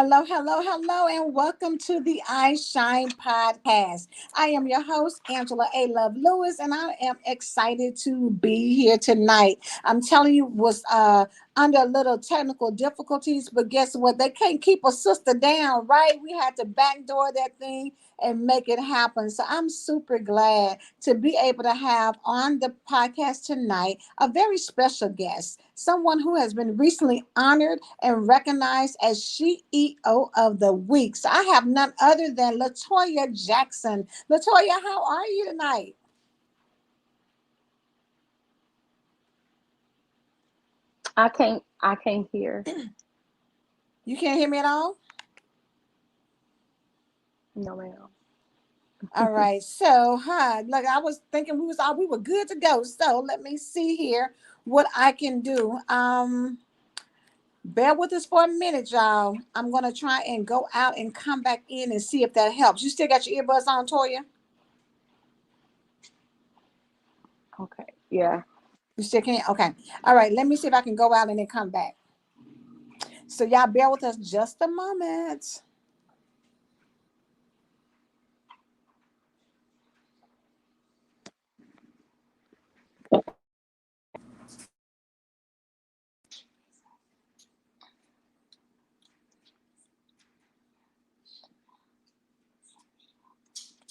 Hello, hello, hello, and welcome to the iShine podcast. I am your host, Angela A. Love Lewis, and I am excited to be here tonight. I'm telling you, was under a little technical difficulties, but guess what? They can't keep a sister down, right? We had to backdoor that thing and make it happen. So I'm super glad to be able to have on the podcast tonight a very special guest, someone who has been recently honored and recognized as SheEO of the Week. So I have none other than Latoya Jackson. Latoya, how are you tonight? I can't hear. You can't hear me at all? No, ma'am. All right. So, like I was thinking we were good to go. So let me see here what I can do. Bear with us for a minute, y'all. I'm gonna try and go out and come back in and see if that helps. You still got your earbuds on, Toya? Okay. Yeah. You still can't? Okay. All right. Let me see if I can go out and then come back. So y'all bear with us just a moment.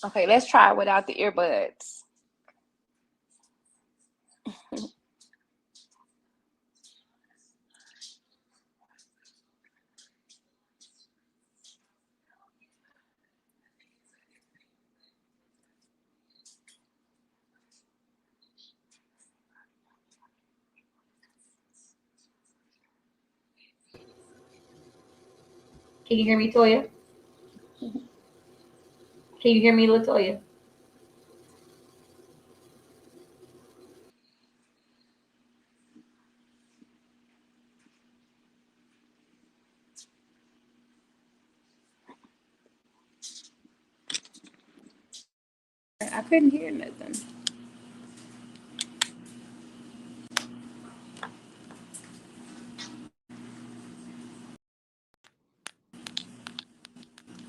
Okay, let's try it without the earbuds. Can you hear me, Toya? Can you hear me, Latoya? I couldn't hear nothing.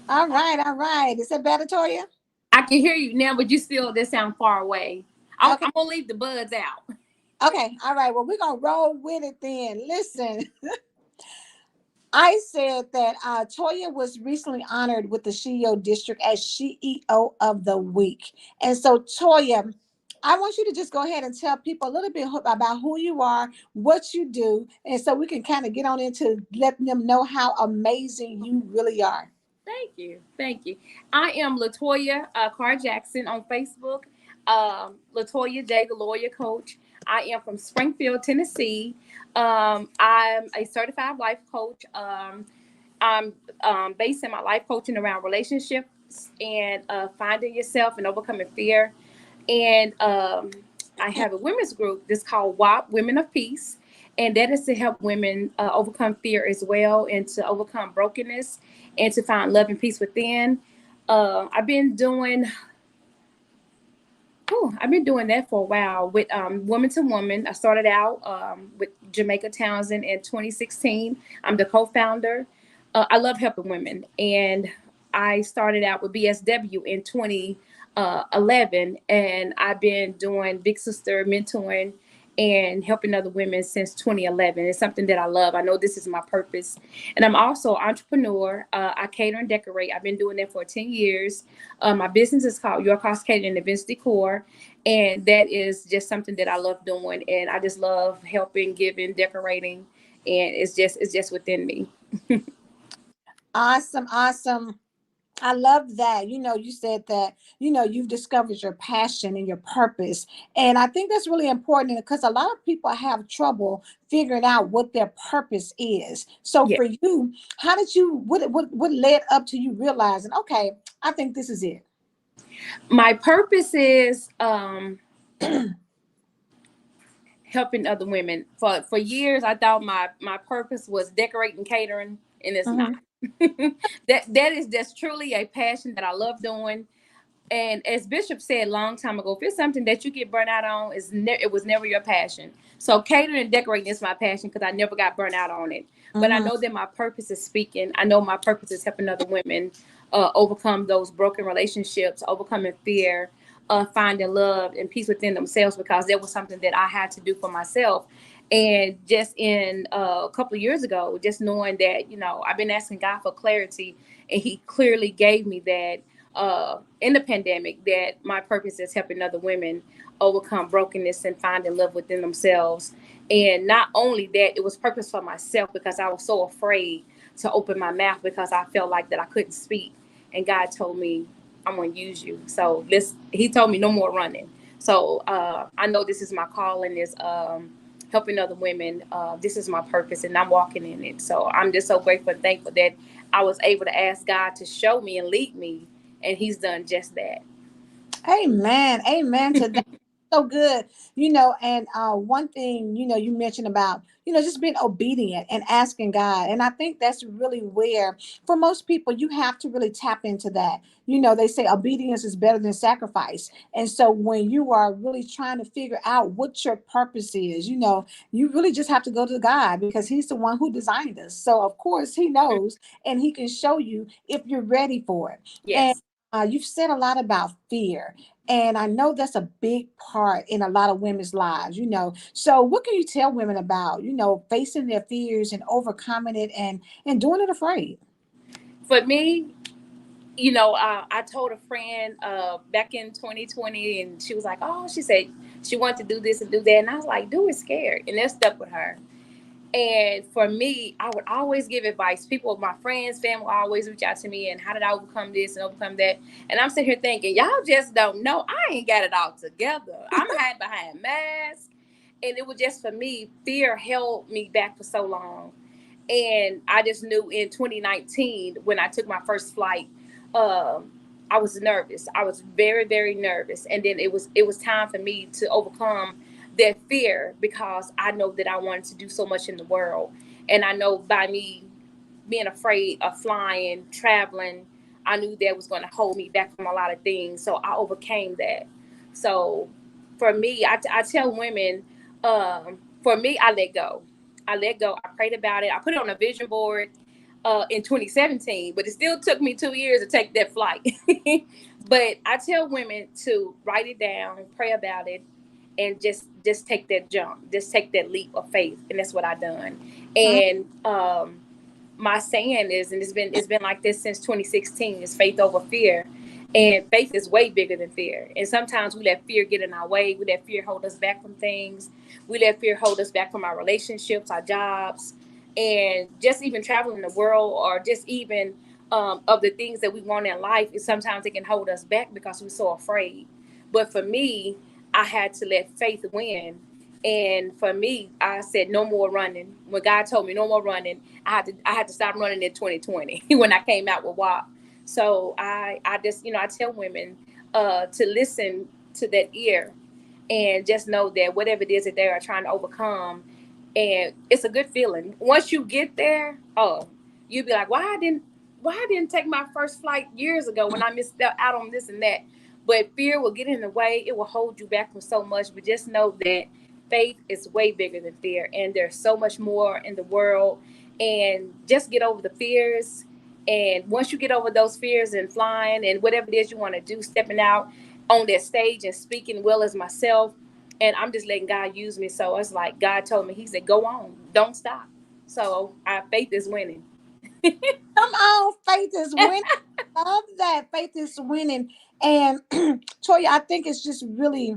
All right, all right. Is that better, Toya? I can hear you now, but they sound far away. I'm Okay. gonna leave the buds out. Okay. All right. Well, we're gonna roll with it then. Listen. I said that Toya was recently honored with the SheEO District as SheEO of the Week. And so, Toya, I want you to just go ahead and tell people a little bit about who you are, what you do, and so we can kind of get on into letting them know how amazing you really are. Thank you. Thank you. I am Latoya Jackson on Facebook. Latoya J, the lawyer coach. I am from Springfield, Tennessee. I'm a certified life coach. I'm basing my life coaching around relationships and finding yourself and overcoming fear. And I have a women's group that's called WOP, Women of Peace. And that is to help women overcome fear as well and to overcome brokenness and to find love and peace within. I've been doing that for a while with Woman to Woman. I started out with Jamaica Townsend in 2016. I'm the co-founder. I love helping women. And I started out with BSW in 2011. And I've been doing Big Sister mentoring and helping other women since 2011. It's something that I love. I know this is my purpose. And I'm also an entrepreneur. I cater and decorate. I've been doing that for 10 years. My business is called Your Cost Catering and Events Decor. And that is just something that I love doing. And I just love helping, giving, decorating. And it's just within me. Awesome, awesome. I love that. You said that, you've discovered your passion and your purpose. And I think that's really important because a lot of people have trouble figuring out what their purpose is. So Yeah. for you, how did what led up to you realizing, okay, I think this is it? My purpose is helping other women. For years, I thought my purpose was decorating, catering, and it's not. That's truly a passion that I love doing. And as Bishop said a long time ago, if it's something that you get burnt out on, it was never your passion. So catering and decorating is my passion because I never got burnt out on it. But I Mm-hmm. know that my purpose is speaking. I know my purpose is helping other women overcome those broken relationships, overcoming fear, finding love and peace within themselves, because that was something that I had to do for myself. And just in a couple of years ago, just knowing that, I've been asking God for clarity, and He clearly gave me that in the pandemic, that my purpose is helping other women overcome brokenness and finding love within themselves. And not only that, it was purpose for myself because I was so afraid to open my mouth because I felt like that I couldn't speak. And God told me, I'm going to use you. So He told me no more running. So I know this is my calling, is helping other women. This is my purpose, and I'm walking in it. So I'm just so grateful and thankful that I was able to ask God to show me and lead me, and He's done just that. Amen. Amen to that. So good. And one thing, you mentioned about, just being obedient and asking God. And I think that's really where, for most people, you have to really tap into that. They say obedience is better than sacrifice. And so when you are really trying to figure out what your purpose is, you really just have to go to God, because He's the one who designed us. So of course He knows, and He can show you if you're ready for it. And Yes. you've said a lot about fear. And I know that's a big part in a lot of women's lives. So what can you tell women about, facing their fears and overcoming it, and doing it afraid? For me, I told a friend back in 2020, and she was like, oh, she said she wanted to do this and do that. And I was like, do it scared. And that stuck with her. And for me, I would always give advice. People, my friends, family, always reach out to me, and how did I overcome this and overcome that? And I'm sitting here thinking, y'all just don't know. I ain't got it all together. I'm hiding behind masks. And it was just, for me, fear held me back for so long. And I just knew in 2019, when I took my first flight, I was nervous. I was very, very nervous. And then it was time for me to overcome that fear, because I know that I wanted to do so much in the world. And I know by me being afraid of flying, traveling, I knew that was going to hold me back from a lot of things. So I overcame that. So for me, I tell women, for me, I let go. I let go. I prayed about it. I put it on a vision board in 2017, but it still took me 2 years to take that flight. But I tell women to write it down, pray about it, and just take that jump, just take that leap of faith. And that's what I done. And my saying is, and it's been like this since 2016, is faith over fear. And faith is way bigger than fear. And sometimes we let fear get in our way. We let fear hold us back from things. We let fear hold us back from our relationships, our jobs, and just even traveling the world, or just even of the things that we want in life. Is sometimes it can hold us back because we're so afraid. But for me, I had to let faith win. And for me, I said no more running. When God told me no more running, I had to stop running in 2020 when I came out with WOP. So I just, I tell women to listen to that ear, and just know that whatever it is that they are trying to overcome, and it's a good feeling. Once you get there, oh, you'll be like, why I didn't take my first flight years ago when I missed out on this and that. But fear will get in the way. It will hold you back from so much. But just know that faith is way bigger than fear, and there's so much more in the world. And just get over the fears. And once you get over those fears and flying and whatever it is you want to do, stepping out on that stage and speaking well as myself, and I'm just letting God use me. So it's like God told me, He said, go on, don't stop. So our faith is winning. Come on, faith is winning. Love that. Faith is winning. And Toya, I think it's just really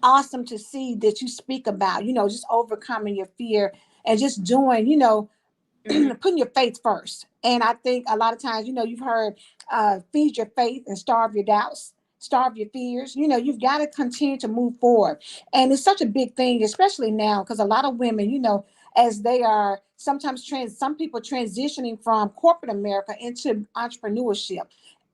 awesome to see that you speak about, just overcoming your fear and just doing, Mm-hmm. putting your faith first. And I think a lot of times, you've heard feed your faith and starve your doubts, starve your fears. You've got to continue to move forward. And it's such a big thing, especially now, because a lot of women, as they are sometimes some people transitioning from corporate America into entrepreneurship.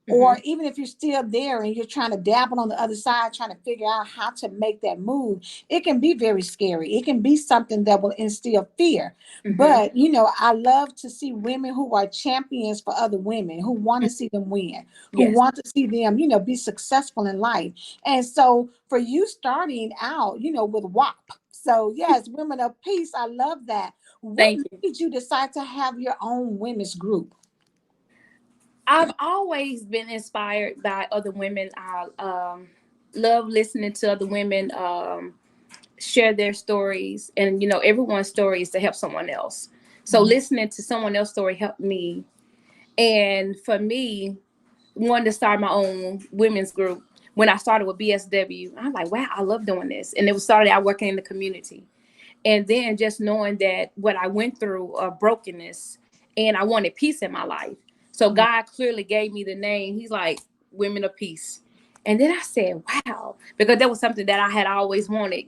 or even if you're still there and you're trying to dabble on the other side, trying to figure out how to make that move, it can be very scary. It can be something that will instill fear. But, I love to see women who are champions for other women, who want to see them win, who Yes. want to see them, be successful in life. And so for you starting out, with WOP. So yes, Women of Peace, I love that. What Thank you. made you decide to have your own women's group? I've always been inspired by other women. I love listening to other women share their stories, and everyone's story is to help someone else. So listening to someone else's story helped me, and for me, wanted to start my own women's group. When I started with BSW, I was like, wow, I love doing this, and it was started out working in the community. And then just knowing that what I went through of brokenness, and I wanted peace in my life. So God clearly gave me the name. He's like, Women of Peace. And then I said, wow, because that was something that I had always wanted,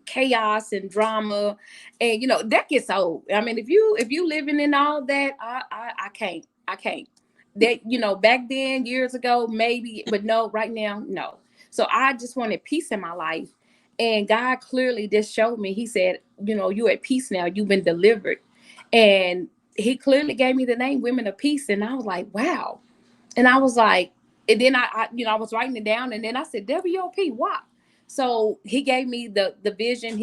chaos and drama. And, that gets old. I mean, if you living in all that, I can't. I can't. That, back then, years ago, maybe, but no, right now, no. So I just wanted peace in my life. And God clearly just showed me, he said, you're at peace now. You've been delivered. And he clearly gave me the name Women of Peace. And I was like, wow. And I was like, and then I was writing it down. And then I said, WOP, what? So he gave me the vision.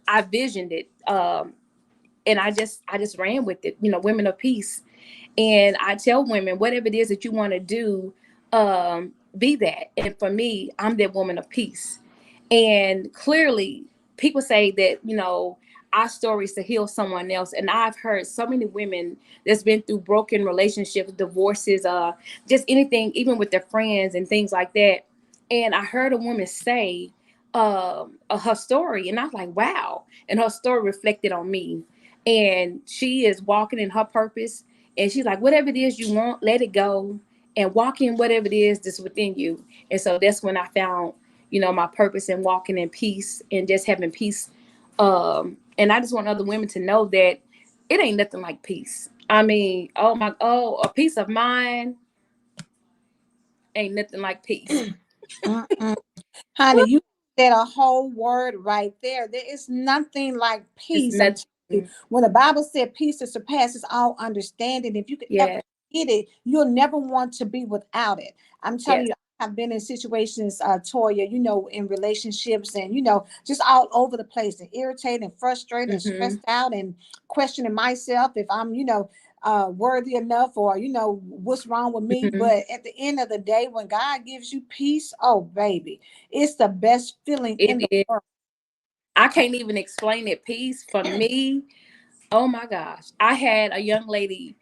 I visioned it. And I just ran with it, Women of Peace. And I tell women, whatever it is that you want to do, be that. And for me, I'm that woman of peace. And clearly, people say that, our stories to heal someone else. And I've heard so many women that's been through broken relationships, divorces, just anything, even with their friends and things like that. And I heard a woman say her story, and I was like, wow. And her story reflected on me. And she is walking in her purpose. And she's like, whatever it is you want, let it go and walk in whatever it is that's within you. And so that's when I found, my purpose in walking in peace and just having peace. And I just want other women to know that it ain't nothing like peace. I mean, a peace of mind ain't nothing like peace. Honey, you said a whole word right there. There is nothing like It's peace. I'm nothing. telling you, when the Bible said peace that surpasses all understanding, if you could ever Yeah. get it, you'll never want to be without it. I'm telling Yes. you, I've been in situations, Toya, in relationships and, just all over the place and irritated and frustrated and Mm-hmm. stressed out and questioning myself if I'm, worthy enough or, what's wrong with me. Mm-hmm. But at the end of the day, when God gives you peace, oh, baby, it's the best feeling in It the is. world. I can't even explain it. Peace for me. Oh my gosh. I had a young lady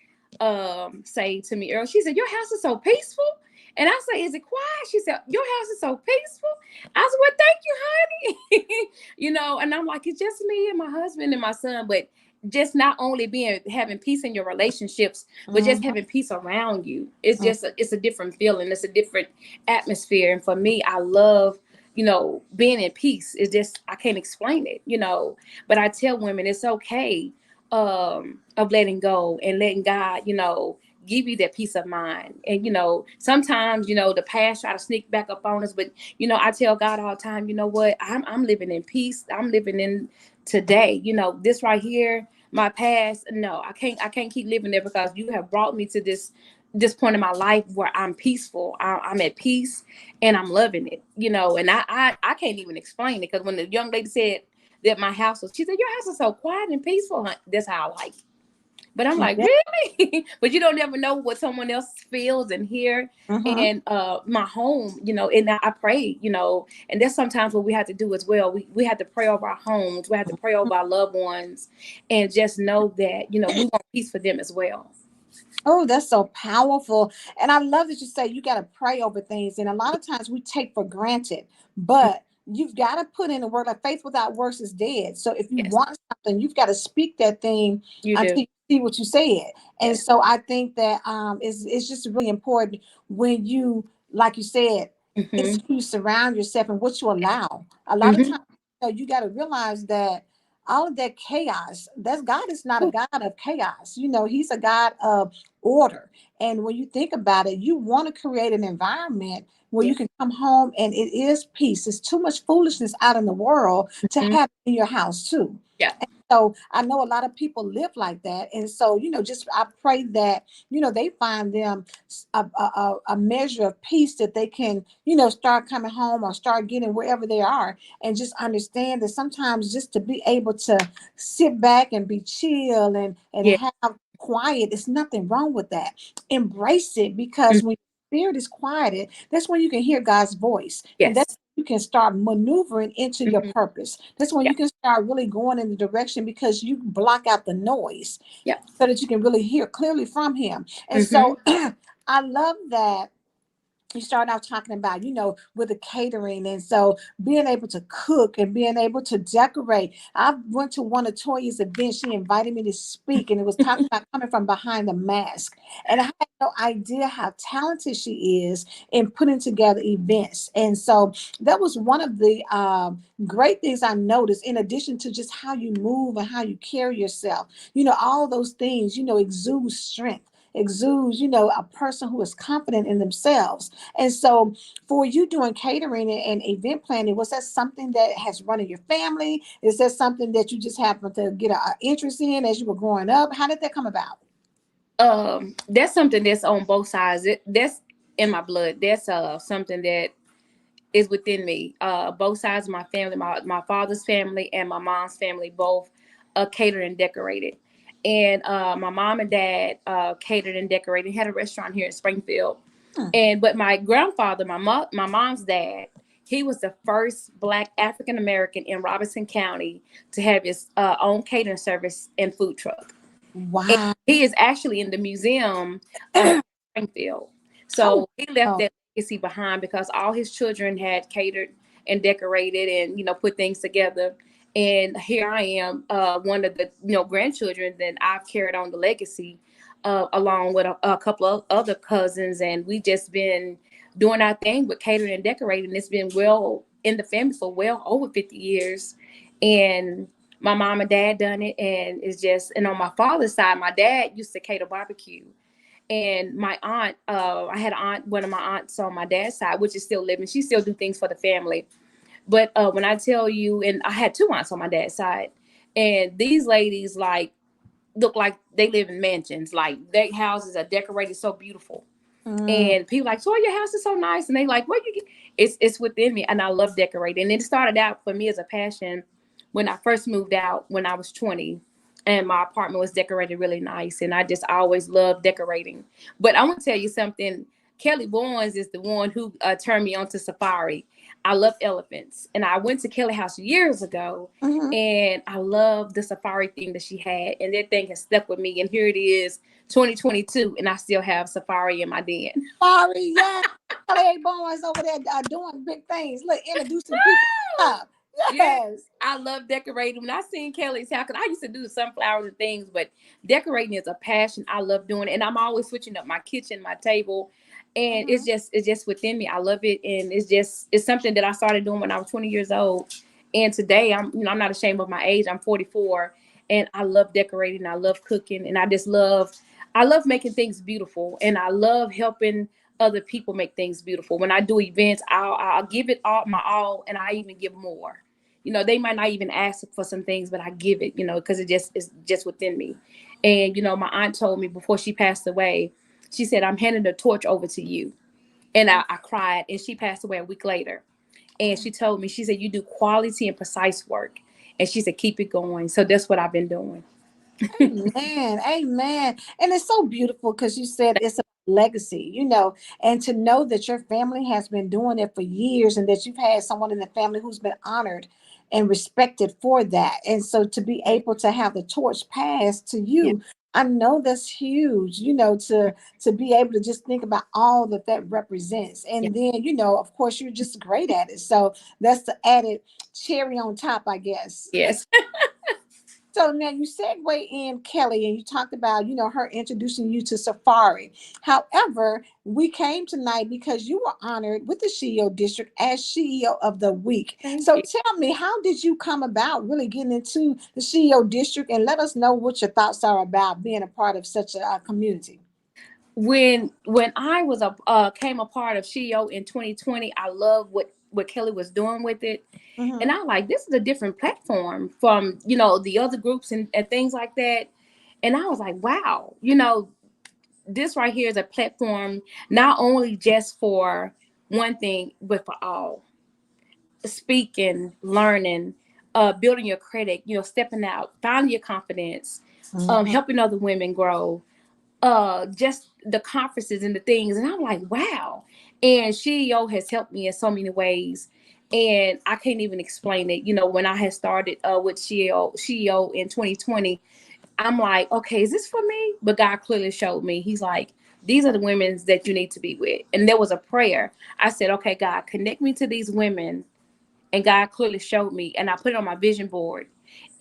say to me earlier, she said, your house is so peaceful. And I said, is it quiet? She said, your house is so peaceful. I said, well, thank you, honey. And I'm like, it's just me and my husband and my son, but just not only having peace in your relationships, but just Mhm, having peace around you. It's mhm. just it's a different feeling. It's a different atmosphere. And for me, I love, being in peace. It's just I can't explain it. But I tell women it's okay of letting go and letting God, give you that peace of mind. And sometimes, the past try to sneak back up on us, but I tell God all the time, you know what, I'm living in peace. I'm living in today. This right here, my past, no, I can't keep living there, because you have brought me to this point in my life where I'm peaceful. I'm at peace and I'm loving it. And I can't even explain it, because when the young lady said that my house was, she said, your house is so quiet and peaceful. That's how I like it. But I'm like, Yeah. really? But you don't ever know what someone else feels and hear. Mhm. And my home, and I pray, and that's sometimes what we have to do as well. We have to pray over our homes. We have to pray over our loved ones, and just know that, we want peace for them as well. Oh, that's so powerful. And I love that you say you got to pray over things. And a lot of times we take for granted, but you've got to put in the word. Like faith without works is dead. So if you Yes, want something, you've got to speak that thing you until do. you see what you said. And Yes. so I think that it's just really important when you, like you said, it's Mm-hmm. who you surround yourself and what you allow. A lot of Mm-hmm. times, you got to realize that. all of that chaos. That's God is not a God of chaos. He's a God of order. And when you think about it, you want to create an environment where Yeah. you can come home and it is peace. There's too much foolishness out in the world to Mhm. have in your house too. Yeah. So I know a lot of people live like that. And so, just I pray that, they find them a measure of peace that they can, start coming home or start getting wherever they are, and just understand that sometimes just to be able to sit back and be chill and Yeah. have quiet, there's nothing wrong with that. Embrace it, because Mhm. when your spirit is quieted, that's when you can hear God's voice. And that's Yes. you can start maneuvering into your Mhm. purpose. That's when Yeah. you can start really going in the direction, because you block out the noise Yeah. so that you can really hear clearly from him. And Mhm. so I love that you start out talking about, with the catering. And so being able to cook and being able to decorate. I went to one of Toya's events. She invited me to speak, and it was talking about coming from behind the mask. And I had no idea how talented she is in putting together events. And so that was one of the great things I noticed, in addition to just how you move and how you carry yourself. All those things, exude strength, exudes, a person who is confident in themselves. And so for you doing catering and event planning, was that something that has run in your family? Is that something that you just happened to get an interest in as you were growing up? How did that come about? That's something that's on both sides. That's in my blood. That's something that is within me. Both sides of my family, my father's family and my mom's family, both catered and decorated. And my mom and dad catered and decorated. Had a restaurant here in Springfield. Hmm. But my grandfather, my mom's dad, he was the first Black African American in Robinson County to have his own catering service and food truck. And Wow. he is actually in the museum of Springfield. Oh, So he left wow. that legacy behind because all his children had catered and decorated and put things together. And here I am, one of the grandchildren. Then I've carried on the legacy along with a couple of other cousins, and we just been doing our thing with catering and decorating. It's been well in the family for well over 50 years, and my mom and dad done it, and it's just, and on my father's side, my dad used to cater barbecue. And my aunt, I had an aunt, one of my aunts on my dad's side, which is still living. She still do things for the family. But when I tell you, and I had two aunts on my dad's side, and these ladies like look like they live in mansions. Like their houses are decorated so beautiful. Mm, And people like, so your house is so nice. And they like, what you get? It's within me. And I love decorating. And it started out for me as a passion when I first moved out when I was 20. And my apartment was decorated really nice. And I just always loved decorating. But I want to tell you something. Kelly Bowens is the one who turned me on to safari. I love elephants. And I went to Kelly House years ago. mhm. And I love the safari thing that she had. And that thing has stuck with me. And here it is, 2022, and I still have safari in my den. Sorry, yeah. LA Boys over there doing big things. Look, introducing people up. Yeah, Yes. I love decorating. When I seen Kelly's house, 'cause I used to do the sunflowers and things, but decorating is a passion. I love doing it, and I'm always switching up my kitchen, my table, and Mhm. it's just within me. I love it, and it's something that I started doing when I was 20 years old, and today I'm not ashamed of my age. I'm 44, and I love decorating. I love cooking, and I love making things beautiful, and I love helping other people make things beautiful. When I do events, I'll give it all my all, and I even give more. They might not even ask for some things, but I give it, because it's just within me. And my aunt told me before she passed away, she said, I'm handing the torch over to you. And I cried, and she passed away a week later. And she told me, she said, you do quality and precise work. And she said, keep it going. So that's what I've been doing. Amen. Amen. And it's so beautiful because you said it's a legacy, and to know that your family has been doing it for years, and that you've had someone in the family who's been honored and respected for that. And so to be able to have the torch passed to Yeah. you, I know that's huge, to be able to just think about all that that represents. Yeah. And then, of course, you're just great at it. So that's the added cherry on top, I guess. Yes. So now you segue in Kelly, and you talked about, her introducing you to Safari. However, we came tonight because you were honored with the SheEO District as SheEO of the Week. Thank So you. tell me, how did you come about really getting into the SheEO District, and let us know what your thoughts are about being a part of such a community. When I was came a part of SheEO in 2020, I love what Kelly was doing with it. And Mm-hmm. I like, this is a different platform from, the other groups and things like that. And I was like, wow, this right here is a platform not only just for one thing, but for all. Speaking, learning, building your credit, stepping out, finding your confidence, Mm-hmm. helping other women grow, just the conferences and the things. And I'm like, wow. And SheEO has helped me in so many ways. And I can't even explain it. When I had started with SheEO in 2020, I'm like, okay, is this for me? But God clearly showed me. He's like, these are the women that you need to be with. And there was a prayer. I said, okay, God, connect me to these women. And God clearly showed me. And I put it on my vision board.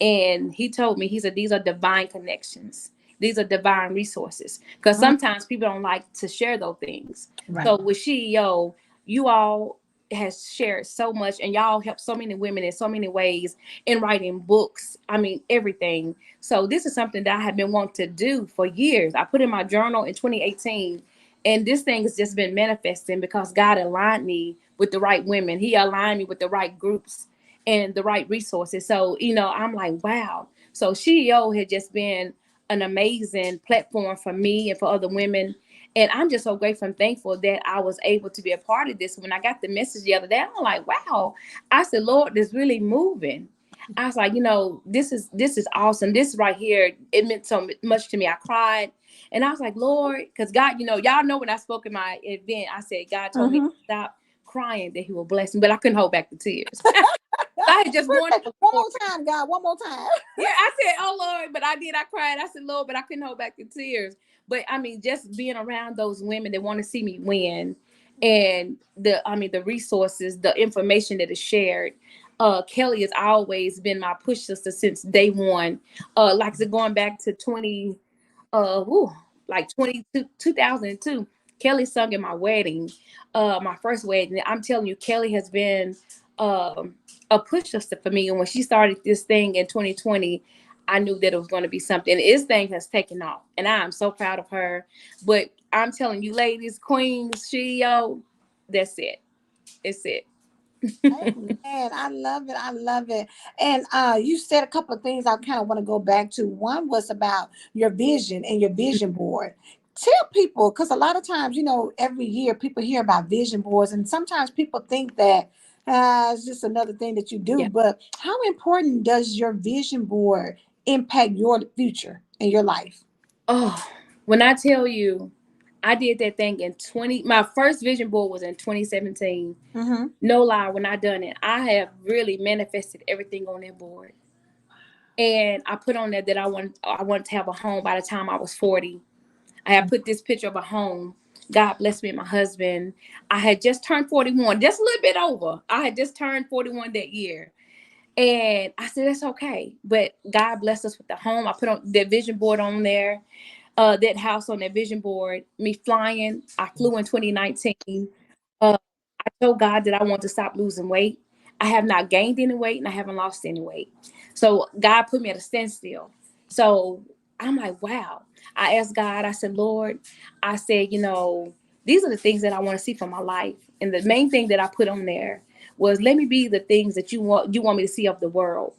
And he told me, he said, these are divine connections. These are divine resources. Because sometimes people don't like to share those things. Right. So with SheEO, you all has shared so much, and y'all help so many women in so many ways in writing books. I mean, everything. So this is something that I have been wanting to do for years. I put in my journal in 2018, and this thing has just been manifesting because God aligned me with the right women. He aligned me with the right groups and the right resources. So, I'm like, wow. So SheEO had just been an amazing platform for me and for other women. And I'm just so grateful and thankful that I was able to be a part of this. When I got the message the other day, I'm like, wow. I said, Lord, this really moving. I was like, this is awesome. This right here, it meant so much to me. I cried. And I was like, Lord, because God, y'all know when I spoke in my event, I said, God told me to Mm-hmm. stop crying that he will bless me, but I couldn't hold back the tears. I had just going to the One Lord. more time, God. One more time. Yeah, I said, oh Lord, but I did. I cried. I said, Lord, but I couldn't hold back the tears. But I mean, just being around those women that want to see me win, and the resources, the information that is shared. Kelly has always been my push sister since day one. Like going back to 2002. Kelly sung at my wedding, my first wedding. I'm telling you, Kelly has been um, a push sister for me. And when she started this thing in 2020, I knew that it was going to be something. This thing has taken off, and I am so proud of her. But I'm telling you, ladies, queens, SheEO, that's it. It's it. Man, I love it. I love it. And you said a couple of things I kind of want to go back to. One was about your vision and your vision board. Tell people, because a lot of times, every year people hear about vision boards, and sometimes people think that it's just another thing that you do. Yeah. But how important does your vision board impact your future and your life? Oh, when I tell you, I did that thing in 20. My first vision board was in 2017. Mm-hmm. No lie, when I done it, I have really manifested everything on that board. And I put on there that I wanted to have a home by the time I was 40. I had put this picture of a home. God blessed me and my husband. I had just turned 41, just a little bit over. I had just turned 41 that year. And I said, that's okay. But God blessed us with the home. I put on the vision board on there, that house on that vision board. Me flying. I flew in 2019. Uh, I told God that I want to stop losing weight. I have not gained any weight and I haven't lost any weight. So God put me at a standstill. So I'm like, wow. I asked God, I said, Lord, I said, these are the things that I want to see for my life. And the main thing that I put on there was, let me be the things that you want me to see of the world.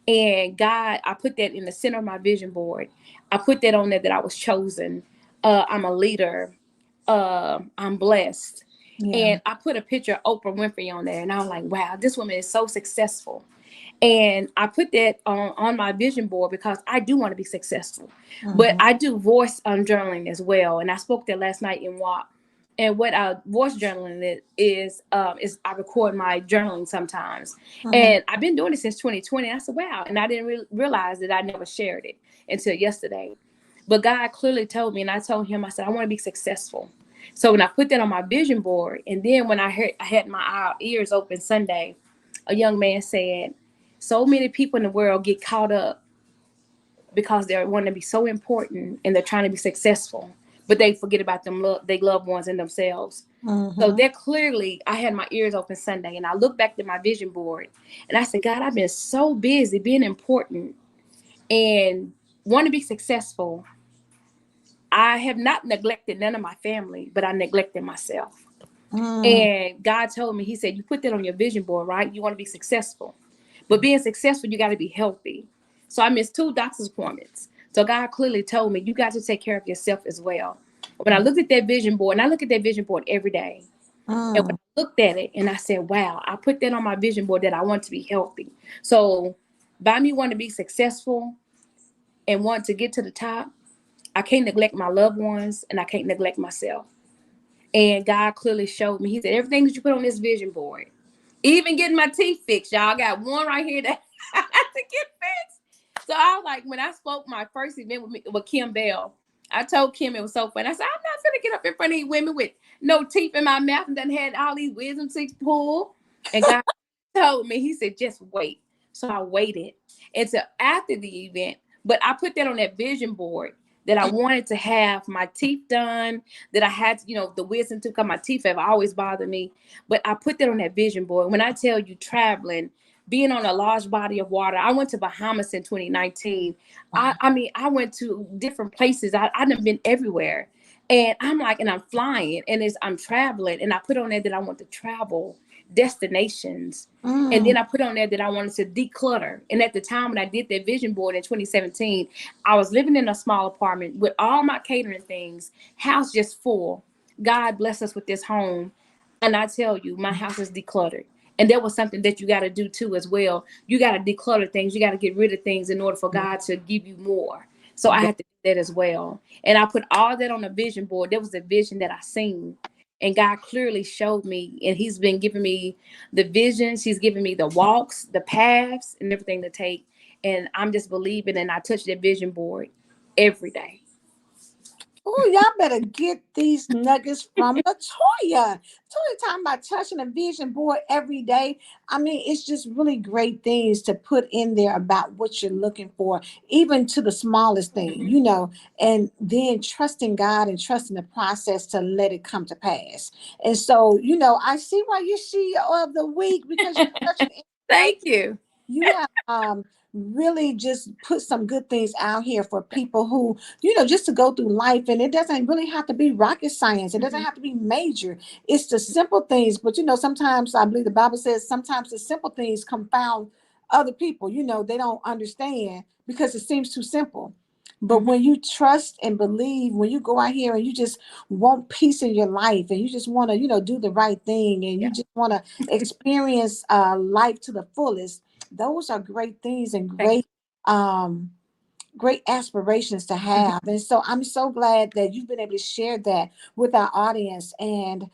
And God, I put that in the center of my vision board. I put that on there that I was chosen. I'm a leader. I'm blessed. Yeah. And I put a picture of Oprah Winfrey on there. And I'm like, wow, this woman is so successful. And I put that on my vision board because I do want to be successful. But Mm-hmm. I do voice journaling as well. And I spoke there last night in WOP. And what voice journaling is I record my journaling sometimes. Mm-hmm. And I've been doing it since 2020. I said, wow. And I didn't realize that I never shared it until yesterday. But God clearly told me, and I told him, I said, I want to be successful. So when I put that on my vision board, and then when I had my ears open Sunday, a young man said, so many people in the world get caught up because they want to be so important and they're trying to be successful, but they forget about they loved ones and themselves. So they're clearly, I had my ears open Sunday and I looked back to my vision board and I said, God, I've been so busy being important and want to be successful. I have not neglected none of my family, but I neglected myself. And God told me, he said, you put that on your vision board, right? You want to be successful, but being successful, you got to be healthy. So I missed 2 doctor's appointments. So God clearly told me, you got to take care of yourself as well. When I looked at that vision board, and I look at that vision board every day, and when I looked at it and I said, wow, I put that on my vision board that I want to be healthy. So by me wanting to be successful and want to get to the top, I can't neglect my loved ones and I can't neglect myself. And God clearly showed me, he said, everything that you put on this vision board, even getting my teeth fixed, y'all, I got one right here that I have to get fixed. So I was like, when I spoke my first event with Kim Bell, I told Kim it was so funny. I said, I'm not going to get up in front of these women with no teeth in my mouth and done had all these wisdom teeth pulled. And God told me, he said, just wait. So I waited until after the event, but I put that on that vision board that I wanted to have my teeth done, that I had to, the wisdom to come. My teeth have always bothered me, but I put that on that vision board. When I tell you traveling, being on a large body of water, I went to Bahamas in 2019. I mean, I went to different places. I've been everywhere. And I'm like, and I'm flying and I'm traveling. And I put on there that I want to travel destinations. And then I put on there that I wanted to declutter. And at the time when I did that vision board in 2017, I was living in a small apartment with all my catering things, house just full. God bless us with this home. And I tell you, my house is decluttered. And that was something that you got to do too as well. You got to declutter things. You got to get rid of things in order for God to give you more. So I had to do that as well. And I put all that on a vision board. There was a vision that I seen. And God clearly showed me, and he's been giving me the visions. He's giving me the walks, the paths, and everything to take. And I'm just believing, and I touch that vision board every day. Oh, y'all better get these nuggets from Latoya. Latoya talking about touching a vision board every day. I mean, it's just really great things to put in there about what you're looking for, even to the smallest thing, and then trusting God and trusting the process to let it come to pass. And so, I see why you're CEO of the week, because you're such an Thank you. you have really just put some good things out here for people who, just to go through life. And it doesn't really have to be rocket science. It doesn't have to be major. It's the simple things. But, sometimes I believe the Bible says sometimes the simple things confound other people. They don't understand because it seems too simple. But when you trust and believe, when you go out here and you just want peace in your life and you just want to, do the right thing and you just want to experience life to the fullest, those are great things and great aspirations to have. And so I'm so glad that you've been able to share that with our audience. And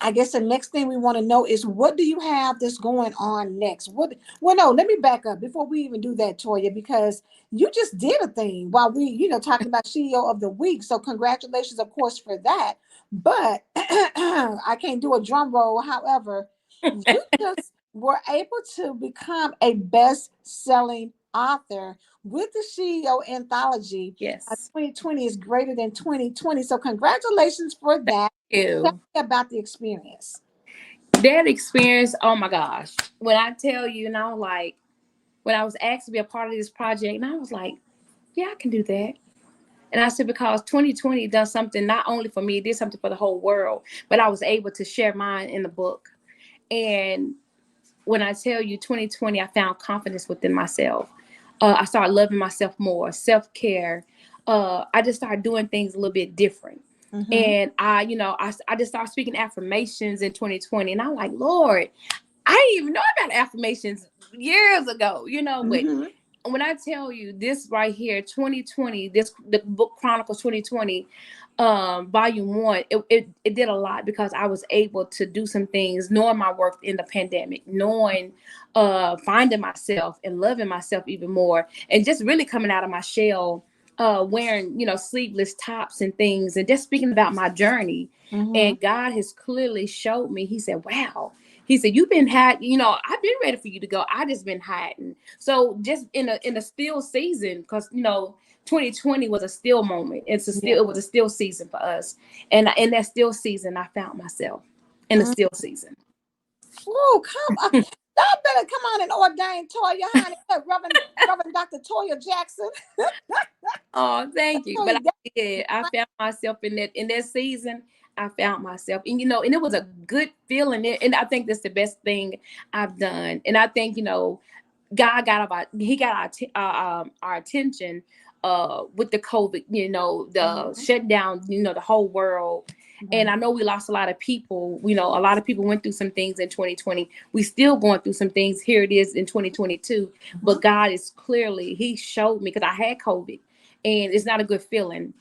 I guess the next thing we want to know is, what do you have that's going on next? No, let me back up before we even do that, Toya, because you just did a thing while we, talking about CEO of the week. So congratulations, of course, for that. But I can't do a drum roll. However, you just were able to become a best-selling author with the SheEO anthology. Yes. 2020 is greater than 2020. So congratulations for that. Tell me about the experience. That experience, oh my gosh. When I tell you, when I was asked to be a part of this project, and I was like, yeah, I can do that. And I said, because 2020 done something not only for me, it did something for the whole world, but I was able to share mine in the book. And when I tell you 2020, I found confidence within myself. I started loving myself more, self-care. I just started doing things a little bit different. And I just started speaking affirmations in 2020. And I'm like, Lord, I didn't even know about affirmations years ago, but when I tell you this right here, 2020, the book Chronicles 2020, volume 1, it did a lot because I was able to do some things, knowing my worth in the pandemic, knowing, finding myself and loving myself even more, and just really coming out of my shell, wearing, sleeveless tops and things, and just speaking about my journey. And God has clearly showed me, he said, wow, He said, "You've been hiding. You know, I've been ready for you to go. I just been hiding." So just in a still season, because 2020 was a still moment. Yeah. It was a still season for us, and in that still season, I found myself in a still season. Oh, come on. Y'all better come on and ordain Toya, honey. Reverend Dr. Toya Jackson. Oh, thank you. But Hey, I did. I found myself in that season. I found myself, and and it was a good feeling. And I think that's the best thing I've done. And I think God got our attention with the COVID, the shutdown, the whole world. And I know we lost a lot of people. A lot of people went through some things in 2020. We still going through some things. Here it is in 2022. But God is clearly, He showed me, because I had COVID, and it's not a good feeling.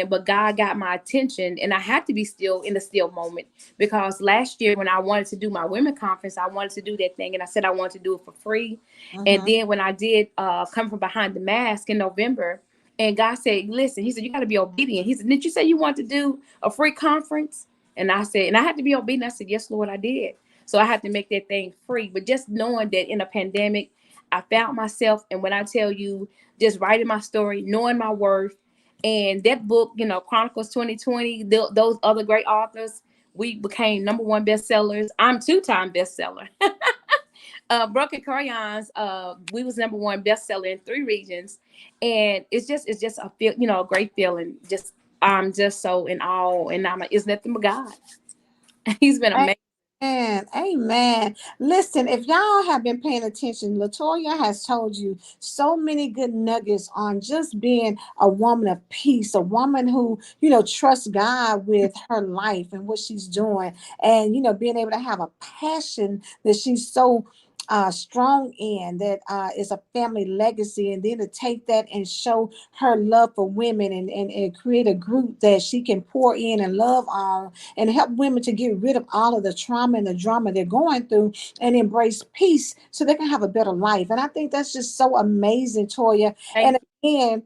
But God got my attention, and I had to be still in the still moment, because last year when I wanted to do my women conference, I wanted to do that thing, and I said I wanted to do it for free. And then when I did come from behind the mask in November, and God said, "Listen," He said, "You got to be obedient." He said, "Did you say you want to do a free conference?" And I said, and I had to be obedient. I said, "Yes, Lord, I did." So I had to make that thing free. But just knowing that in a pandemic, I found myself, and when I tell you, just writing my story, knowing my worth. And that book, Chronicles 2020, those other great authors, we became #1 bestsellers. I'm 2-time bestseller. Broken Crayons, we was #1 bestseller in 3 regions. And it's just a great feeling. Just I'm just so in awe, and I'm like, it's nothing but God. He's been amazing. Amen. Amen. Listen, if y'all have been paying attention, Latoya has told you so many good nuggets on just being a woman of peace, a woman who, trusts God with her life and what she's doing. And, being able to have a passion that she's so strong in, that is a family legacy, and then to take that and show her love for women, and create a group that she can pour in and love on, and help women to get rid of all of the trauma and the drama they're going through, and embrace peace so they can have a better life. And I think that's just so amazing, Toya. Thank And again,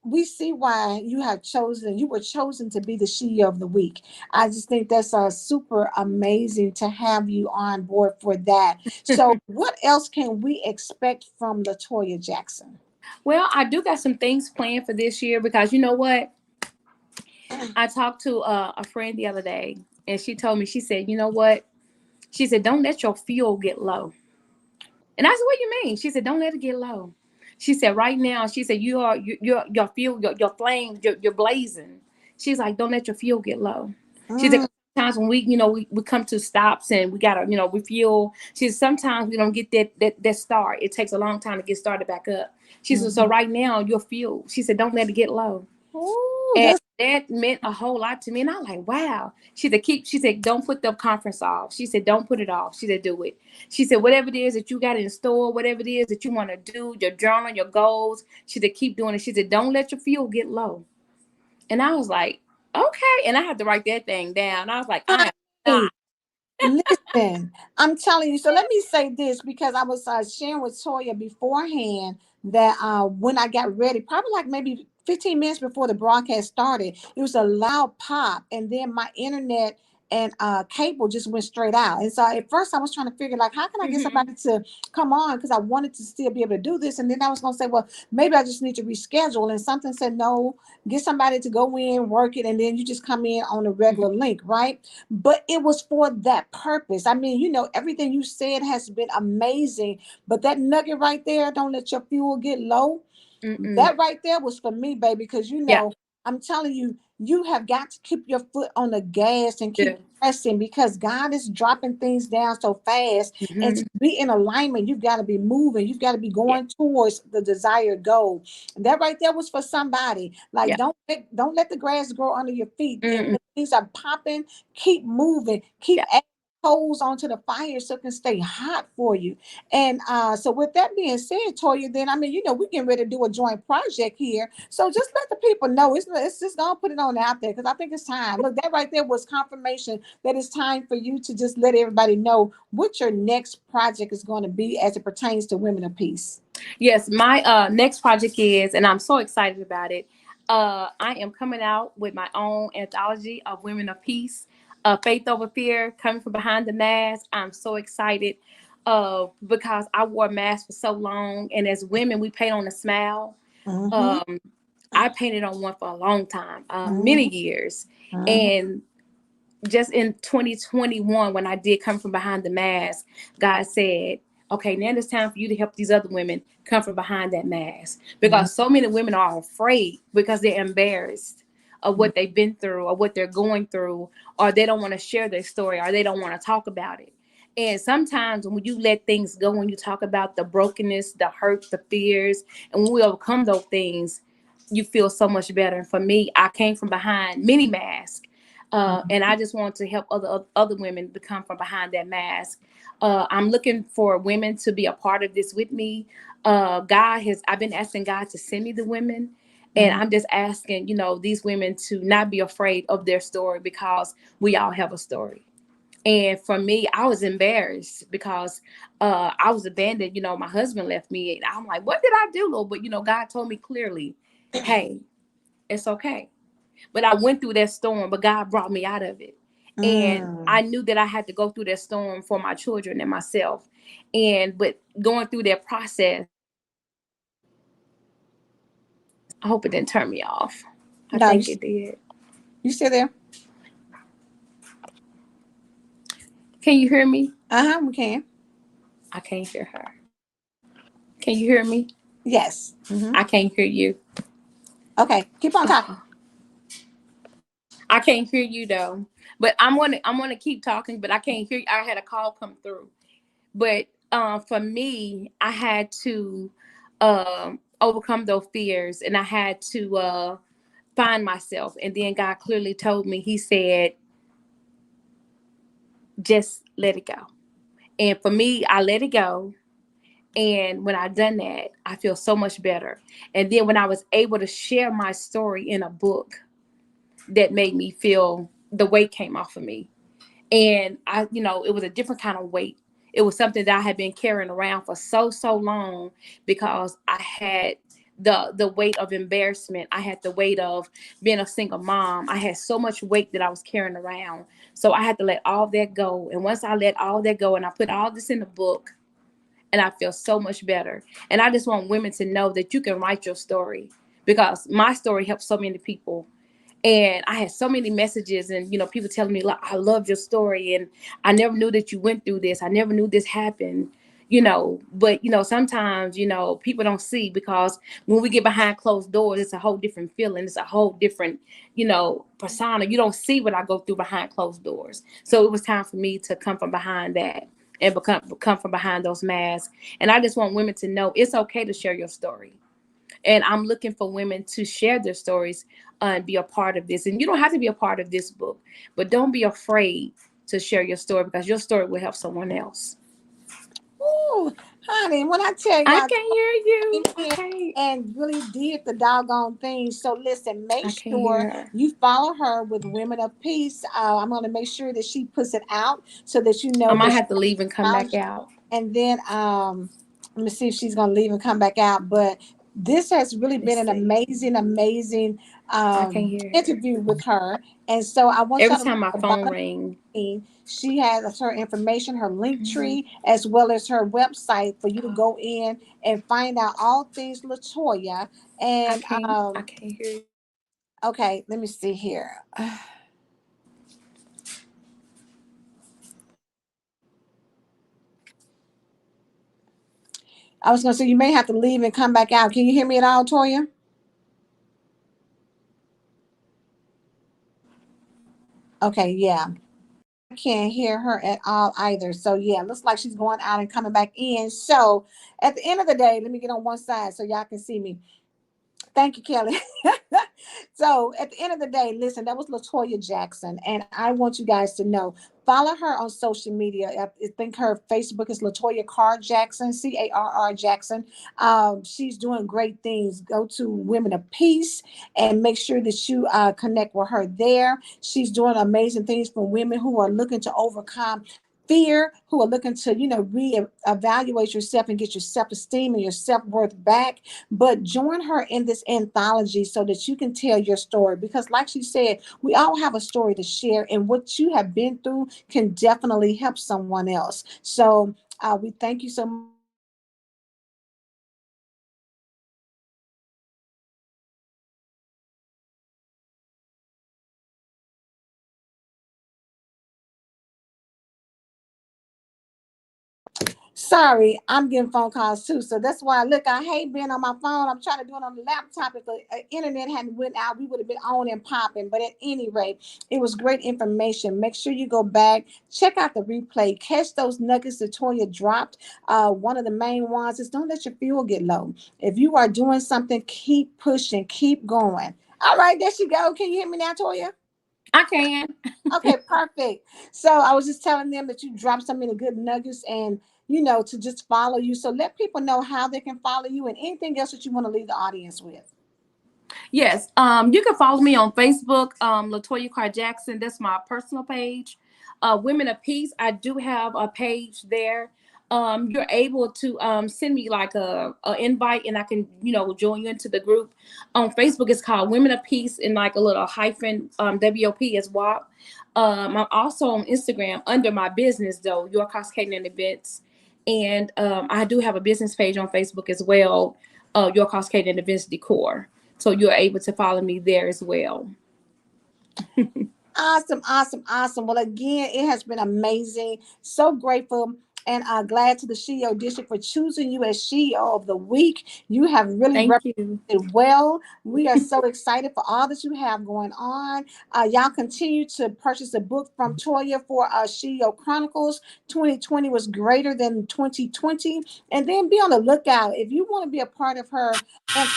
we see why you were chosen to be the SheEO of the week. I just think that's super amazing to have you on board for that. So what else can we expect from Latoya Jackson? Well, I do got some things planned for this year, because you know what? I talked to a friend the other day, and she told me, she said, "You know what?" She said, "Don't let your fuel get low." And I said, "What do you mean?" She said, "Don't let it get low." She said, "Right now," she said, your fuel, your flame, you're blazing." She's like, "Don't let your fuel get low." She said, Mm, "Sometimes when we come to stops, and we gotta, refuel." She said, "Sometimes we don't get that start. It takes a long time to get started back up." She said, "So mhm. right now, your fuel." She said, "Don't let it get low." Ooh, And that's that meant a whole lot to me. And I'm like, wow. She said, "Don't put the conference off." She said, "Don't put it off." She said, "Do it." She said, "Whatever it is that you got in store, whatever it is that you want to do, your journal, your goals," she said, "keep doing it." She said, "Don't let your fuel get low." And I was like, okay. And I had to write that thing down. I was like, I am right. not. Listen, I'm telling you. So let me say this, because I was sharing with Toya beforehand that when I got ready, probably like maybe 15 minutes before the broadcast started, it was a loud pop, and then my internet and cable just went straight out. And so at first I was trying to figure, like, how can I get Mhm. somebody to come on, because I wanted to still be able to do this. And then I was going to say, well, maybe I just need to reschedule. And something said, no, get somebody to go in, work it, and then you just come in on a regular link, right? But it was for that purpose. I mean, everything you said has been amazing, but that nugget right there, don't let your fuel get low. Mm-mm. That right there was for me, baby, because Yeah. I'm telling you, you have got to keep your foot on the gas and Yeah. keep pressing, because God is dropping things down so fast. And to Hmm. be in alignment, you've got to be moving, you've got to be Yeah. going towards the desired goal. That right there was for somebody. Like, Yeah. don't let the grass grow under your feet. And Mm-mm. when things are popping, keep moving, keep Yeah. adding coals onto the fire so it can stay hot for you. And so with that being said, Toya, then I mean, we getting ready to do a joint project here. So just let the people know, it's just gonna put it on out there, because I think it's time. Look, that right there was confirmation that it's time for you to just let everybody know what your next project is going to be as it pertains to Women of Peace. Yes, my next project is, and I'm so excited about it. I am coming out with my own anthology of Women of Peace. Faith Over Fear, coming from behind the mask. I'm so excited because I wore a mask for so long. And as women, we paint on a smile. Mm-hmm. Um, I painted on one for a long time, many Mm-hmm. years. Mm-hmm. And just in 2021, when I did come from behind the mask, God said, okay, now it's time for you to help these other women come from behind that mask. Because so many women are afraid because they're embarrassed of what they've been through or what they're going through, or they don't want to share their story, or they don't want to talk about it. And sometimes when you let things go, when you talk about the brokenness, the hurt, the fears, and when we overcome those things, you feel so much better. And for me, I came from behind many masks. And I just want to help other women become from behind that mask. I'm looking for women to be a part of this with me. I've been asking God to send me the women, and Mm-hmm. I'm just asking, these women to not be afraid of their story, because we all have a story. And for me, I was embarrassed because I was abandoned. My husband left me, and I'm like, what did I do, Lord? But God told me clearly, hey, it's okay. But I went through that storm, but God brought me out of it. And Mm. I knew that I had to go through that storm for my children and myself. But going through that process, I hope it didn't turn me off. I No, think it did. you still there? Can you hear me? Uh-huh, we can. I can't hear her. Can you hear me? Yes. Mm-hmm. I can't hear you. Okay, keep on talking. I can't hear you though. But I'm gonna keep talking, but I can't hear you. I had a call come through. But for me, I had to overcome those fears, and I had to find myself. And then God clearly told me, He said, just let it go. And for me, I let it go. And when I done that, I feel so much better. And then when I was able to share my story in a book, that made me feel the weight came off of me. And it was a different kind of weight. It was something that I had been carrying around for so long, because I had the weight of embarrassment. I had the weight of being a single mom. I had so much weight that I was carrying around. So I had to let all that go. And once I let all that go and I put all this in the book, and I feel so much better. And I just want women to know that you can write your story, because my story helps so many people. And I had so many messages and, people telling me, like, I love your story. And I never knew that you went through this. I never knew this happened, but, sometimes, people don't see, because when we get behind closed doors, it's a whole different feeling. It's a whole different, persona. You don't see what I go through behind closed doors. So it was time for me to come from behind that and come from behind those masks. And I just want women to know it's okay to share your story. And I'm looking for women to share their stories and be a part of this. And you don't have to be a part of this book, but don't be afraid to share your story, because your story will help someone else. Ooh, honey, when I tell you I I can't hear you. came I in can't. and really did the doggone thing. So listen, make I can't sure hear her. you follow her with Women of Peace. I'm going to make sure that she puts it out so that you I know might that she have to leave and come found back you. out. And then let me see if she's going to leave and come back out. But this has really Let's been an see. amazing I can't hear her. interview with her. And so I want Every y'all to look time my at the phone bottom. rings. She has her information, her link Mhm. tree, as well as her website for you to go in and find out all things Latoya. I And can't. I can't hear you. okay, let me see here. I was gonna say you may have to leave and come back out. Can you hear me at all, Toya? Okay, yeah. I can't hear her at all either. So yeah, looks like she's going out and coming back in. So at the end of the day, let me get on one side so y'all can see me. Thank you, Kelly. So at the end of the day, listen, that was Latoya Jackson, and I want you guys to know. Follow her on social media. I think her Facebook is Latoya Carr Jackson, Carr Jackson. She's doing great things. Go to Women of Peace and make sure that you connect with her there. She's doing amazing things for women who are looking to overcome fear, who are looking to, reevaluate yourself and get your self-esteem and your self-worth back. But join her in this anthology so that you can tell your story. Because like she said, we all have a story to share, and what you have been through can definitely help someone else. So we thank you so much. Sorry, I'm getting phone calls too. So that's why, look, I hate being on my phone. I'm trying to do it on the laptop. If the internet hadn't went out, we would have been on and popping. But at any rate, it was great information. Make sure you go back, check out the replay, catch those nuggets that Toya dropped. One of the main ones is don't let your fuel get low. If you are doing something, keep pushing, keep going. All right, there she go. Can you hear me now, Toya? I can. Okay, perfect. So I was just telling them that you dropped so many good nuggets, and to just follow you. So let people know how they can follow you and anything else that you want to leave the audience with. Yes. You can follow me on Facebook, Latoya Jackson. That's my personal page. Women of Peace, I do have a page there. You're able to send me like a invite, and I can join you into the group. On Facebook, it's called Women of Peace, and like a little hyphen WOP as WOP. I'm also on Instagram under my business though, Your Cost Catering and Events, and I do have a business page on Facebook as well, Your Cost Catering and Events Decor. So you're able to follow me there as well. Awesome, awesome, awesome. Well, again, it has been amazing. So grateful and glad to the SheEO District for choosing you as SheEO of the Week. You have really Thank represented you. well. We are so excited for all that you have going on. Y'all continue to purchase a book from Toya for SheEO Chronicles. 2020 was greater than 2020. And then be on the lookout. If you want to be a part of her and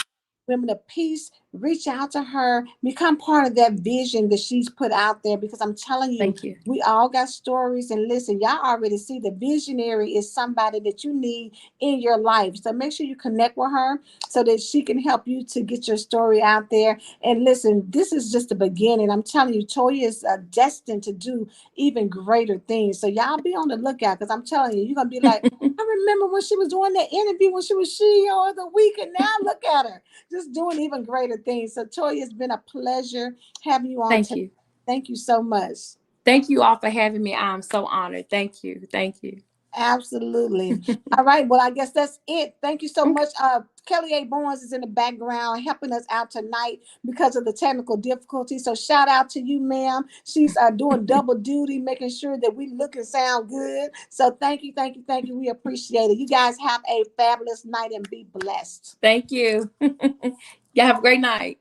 Women of Peace, reach out to her, become part of that vision that she's put out there, because I'm telling you, Thank you. we all got stories. And listen, y'all already see the visionary is somebody that you need in your life. So make sure you connect with her so that she can help you to get your story out there. And listen, this is just the beginning. I'm telling you, Toya is destined to do even greater things. So y'all be on the lookout, because I'm telling you, you're going to be like, I remember when she was doing that interview when she was SheEO of the Week, and now look at her just doing even greater things. So Toya, it's been a pleasure having you on Thank today. you. Thank you so much. Thank you all for having me. I'm so honored. Thank you. Thank you. Absolutely. All right. Well, I guess that's it. Thank you so Okay. much. Kelly A. Barnes is in the background helping us out tonight because of the technical difficulties. So shout out to you, ma'am. She's doing double duty, making sure that we look and sound good. So thank you, thank you, thank you. We appreciate it. You guys have a fabulous night and be blessed. Thank you. Y'all have a great night.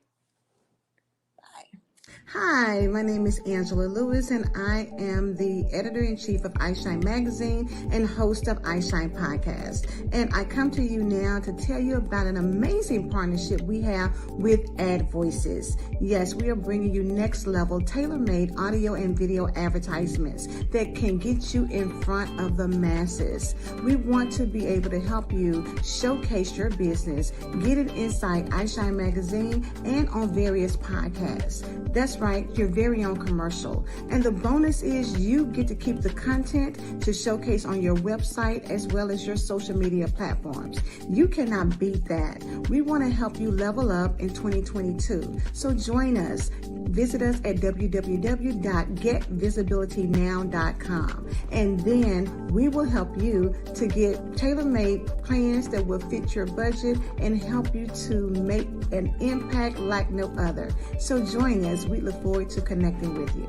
Hi, my name is Angela Lewis, and I am the editor-in-chief of iShine Magazine and host of iShine Podcast. And I come to you now to tell you about an amazing partnership we have with Ad Voices. Yes, we are bringing you next level tailor-made audio and video advertisements that can get you in front of the masses. We want to be able to help you showcase your business, get it inside iShine Magazine and on various podcasts. That's right, your very own commercial. And the bonus is you get to keep the content to showcase on your website as well as your social media platforms. You cannot beat that. We want to help you level up in 2022. So join us. Visit us at www.getvisibilitynow.com. And then we will help you to get tailor-made plans that will fit your budget and help you to make an impact like no other. So join us. We look forward to connecting with you.